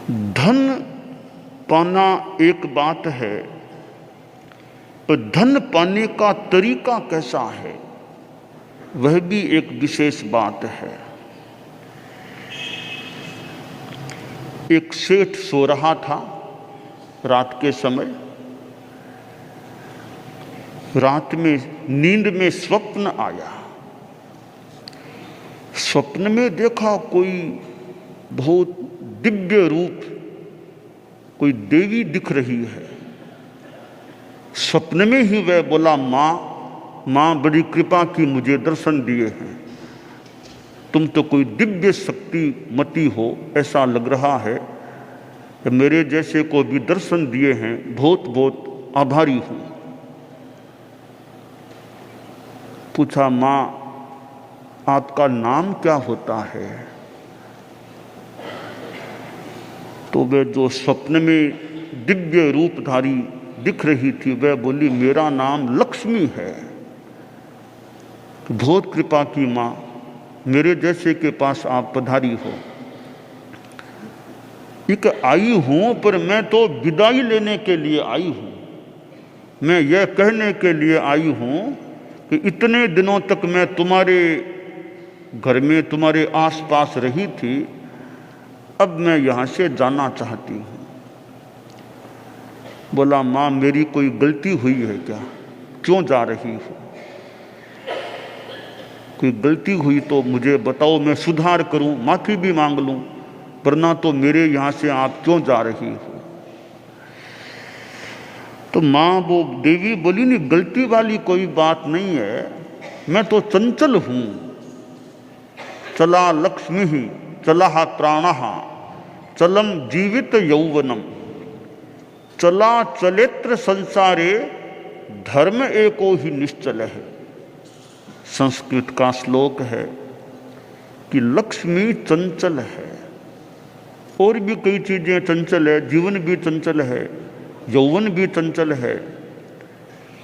धन पाना एक बात है, पर धन पाने का तरीका कैसा है वह भी एक विशेष बात है। एक सेठ सो रहा था रात के समय। रात में नींद में स्वप्न आया। स्वप्न में देखा कोई बहुत दिव्य रूप, कोई देवी दिख रही है। स्वप्न में ही वह बोला, माँ बड़ी कृपा की मुझे दर्शन दिए हैं। तुम तो कोई दिव्य शक्तिमती हो, ऐसा लग रहा है। मेरे जैसे को भी दर्शन दिए हैं, बहुत बहुत आभारी हूं। पूछा, माँ आपका नाम क्या होता है? तो वह जो स्वप्न में दिव्य रूपधारी दिख रही थी वह बोली, मेरा नाम लक्ष्मी है। बहुत कृपा की माँ, मेरे जैसे के पास आप पधारी हो। एक आई हूं, पर मैं तो विदाई लेने के लिए आई हूं। मैं यह कहने के लिए आई हूं कि इतने दिनों तक मैं तुम्हारे घर में तुम्हारे आसपास रही थी, अब मैं यहां से जाना चाहती हूं। बोला, माँ मेरी कोई गलती हुई है क्या? क्यों जा रही हो? कोई गलती हुई तो मुझे बताओ, मैं सुधार करूं, माफी भी मांग लूं, वरना तो मेरे यहां से आप क्यों जा रही हो? तो माँ वो देवी बोली, नहीं गलती वाली कोई बात नहीं है, मैं तो चंचल हूं। चला लक्ष्मी ही चला प्राणः चलम जीवित यौवनम चला चलेत्र संसारे धर्म एको ही निश्चल है। संस्कृत का श्लोक है कि लक्ष्मी चंचल है। और भी कई चीजें चंचल है, जीवन भी चंचल है, यौवन भी चंचल है।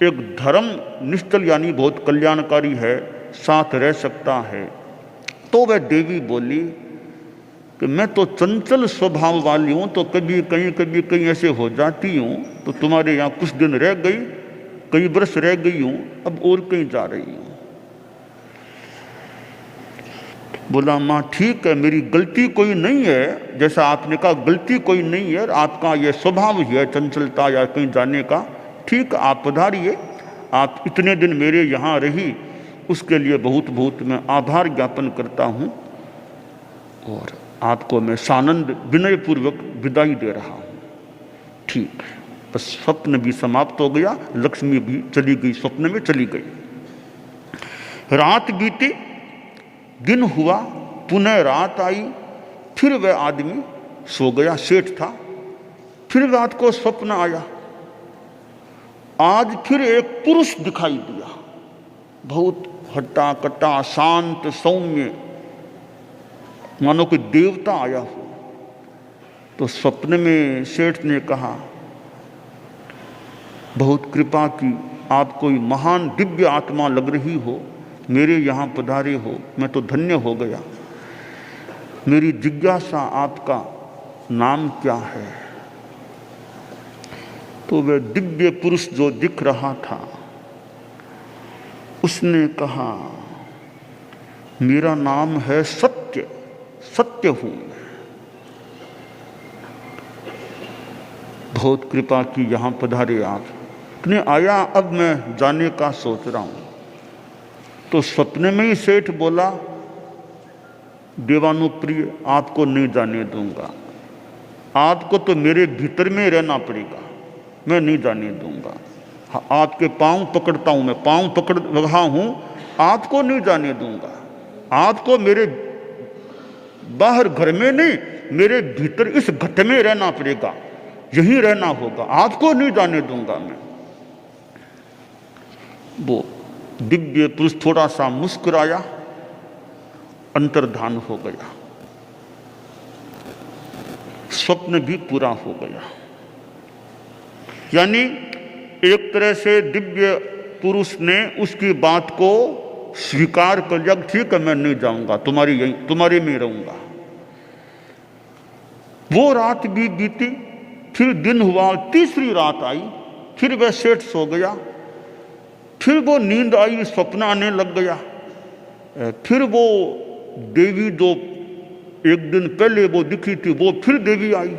एक धर्म निश्चल यानी बहुत कल्याणकारी है, साथ रह सकता है। तो वह देवी बोली कि मैं तो चंचल स्वभाव वाली हूं, तो कभी कहीं ऐसे हो जाती हूं, तो तुम्हारे यहाँ कुछ दिन रह गई, कई वर्ष रह गई हूं, अब और कहीं जा रही हूं। बोला, माँ ठीक है, मेरी गलती कोई नहीं है। जैसा आपने कहा गलती कोई नहीं है, आपका यह स्वभाव ही है चंचलता या कहीं जाने का। ठीक, आप पधारिए। आप इतने दिन मेरे यहाँ रही, उसके लिए बहुत बहुत मैं आभार ज्ञापन करता हूँ, और आपको मैं सानंद विनयपूर्वक विदाई दे रहा हूँ। ठीक, बस स्वप्न भी समाप्त हो गया, लक्ष्मी भी चली गई, स्वप्न में चली गई। रात बीती, दिन हुआ, पुनः रात आई, फिर वह आदमी सो गया, सेठ था। फिर रात को स्वप्न आया। आज फिर एक पुरुष दिखाई दिया, बहुत हट्टा कट्टा, शांत सौम्य, मानो कोई देवता आया हो। तो स्वप्न में सेठ ने कहा, बहुत कृपा की, आप कोई महान दिव्य आत्मा लग रही हो, मेरे यहाँ पधारे हो, मैं तो धन्य हो गया। मेरी जिज्ञासा, आपका नाम क्या है? तो वह दिव्य पुरुष जो दिख रहा था उसने कहा, मेरा नाम है सत्य, सत्य हूं। बहुत कृपा की, यहां पधारे आप। इतने आया, अब मैं जाने का सोच रहा हूं। तो स्वप्न में ही सेठ बोला, देवानुप्रिय आपको नहीं जाने दूंगा, आपको तो मेरे भीतर में रहना पड़ेगा, मैं नहीं जाने दूंगा। आपके पांव पकड़ता हूं, मैं पांव पकड़ रहा हूं, आपको नहीं जाने दूंगा। आपको मेरे बाहर घर में नहीं, मेरे भीतर इस घट में रहना पड़ेगा, यहीं रहना होगा, आपको नहीं जाने दूंगा मैं। वो दिव्य पुरुष थोड़ा सा मुस्कुराया, अंतर्धान हो गया, स्वप्न भी पूरा हो गया। यानी एक तरह से दिव्य पुरुष ने उसकी बात को स्वीकार कर लिया, ठीक है मैं नहीं जाऊंगा, तुम्हारे में रहूंगा। वो रात भी बीती, फिर दिन हुआ, तीसरी रात आई, फिर वह सेठ सो गया, फिर वो नींद आई, स्वप्न आने लग गया। फिर वो देवी जो एक दिन पहले वो दिखी थी वो फिर देवी आई।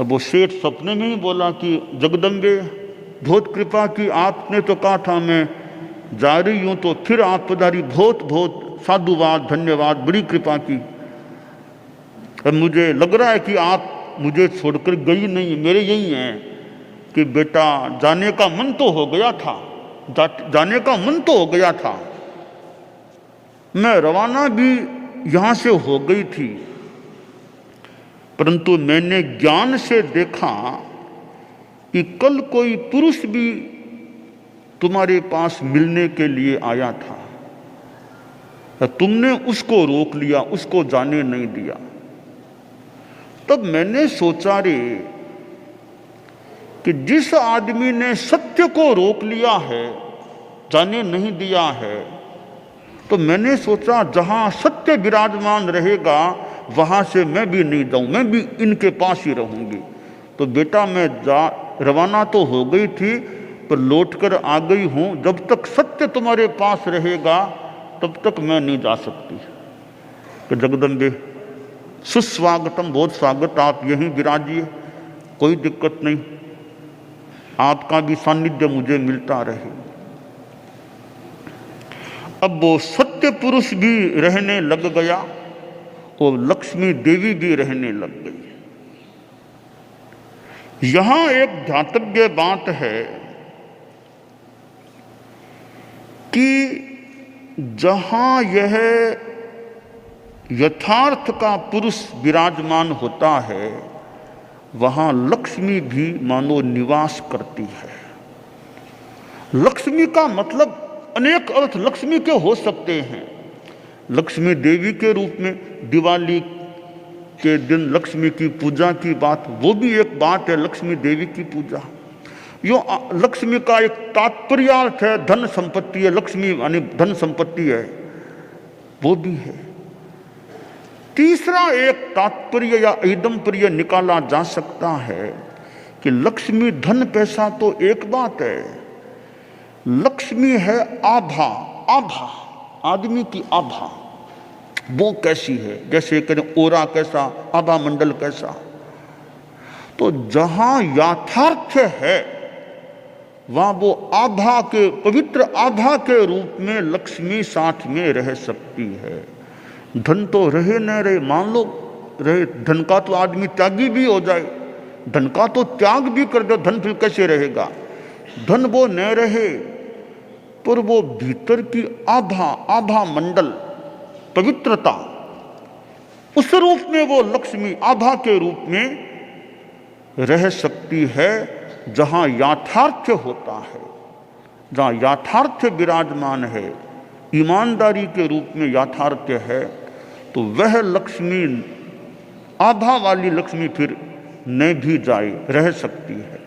अब वो सेठ सपने में ही बोला कि जगदम्बे बहुत कृपा की, आपने तो कहा था मैं जा रही हूं तो फिर आप पधारी, बहुत बहुत साधुवाद, धन्यवाद, बड़ी कृपा की। अब मुझे लग रहा है कि आप मुझे छोड़कर गई नहीं, मेरे यही हैं कि बेटा जाने का मन तो हो गया था, जाने का मन तो हो गया था, मैं रवाना भी यहां से हो गई थी, परंतु मैंने ज्ञान से देखा कि कल कोई पुरुष भी तुम्हारे पास मिलने के लिए आया था, तुमने उसको रोक लिया, उसको जाने नहीं दिया। तब मैंने सोचा रे कि जिस आदमी ने सत्य को रोक लिया है, जाने नहीं दिया है, तो मैंने सोचा जहां सत्य विराजमान रहेगा वहां से मैं भी नहीं जाऊं, मैं भी इनके पास ही रहूंगी। तो बेटा मैं रवाना तो हो गई थी पर लौटकर आ गई हूं, जब तक सत्य तुम्हारे पास रहेगा तब तक मैं नहीं जा सकती। तो जगदम्बे सुस्वागतम, बहुत स्वागत, आप यहीं विराजिए, कोई दिक्कत नहीं, आपका भी सानिध्य मुझे मिलता रहे। अब वो सत्य पुरुष भी रहने लग गया और लक्ष्मी देवी भी रहने लग गई। यहां एक ध्यातव्य बात है कि जहां यह यथार्थ का पुरुष विराजमान होता है वहां लक्ष्मी भी मानो निवास करती है। लक्ष्मी का मतलब अनेक अर्थ लक्ष्मी के हो सकते हैं। लक्ष्मी देवी के रूप में दिवाली के दिन लक्ष्मी की पूजा की बात, वो भी एक बात है, लक्ष्मी देवी की पूजा। यो लक्ष्मी का एक तात्पर्यार्थ है, धन संपत्ति है, लक्ष्मी यानी धन संपत्ति है, वो भी है। तीसरा एक तात्पर्य या ऐदम्पर्य निकाला जा सकता है कि लक्ष्मी धन पैसा तो एक बात है, लक्ष्मी है आभा, आभा आदमी की आभा, वो कैसी है, जैसे कहें ओरा कैसा, आभा मंडल कैसा। तो जहां याथार्थ है वहां वो आभा के, पवित्र आभा के रूप में लक्ष्मी साथ में रह सकती है। धन तो रहे न रहे, मान लो रहे, धन का तो आदमी त्यागी भी हो जाए, धन का तो त्याग भी कर दो, धन फिर कैसे रहेगा। धन वो न रहे पर वो भीतर की आभा, आभा मंडल, पवित्रता, उस रूप में वो लक्ष्मी आभा के रूप में रह सकती है। जहां याथार्थ होता है, जहां याथार्थ विराजमान है, ईमानदारी के रूप में याथार्थ है, तो वह लक्ष्मी, आभा वाली लक्ष्मी फिर न भी जाए, रह सकती है।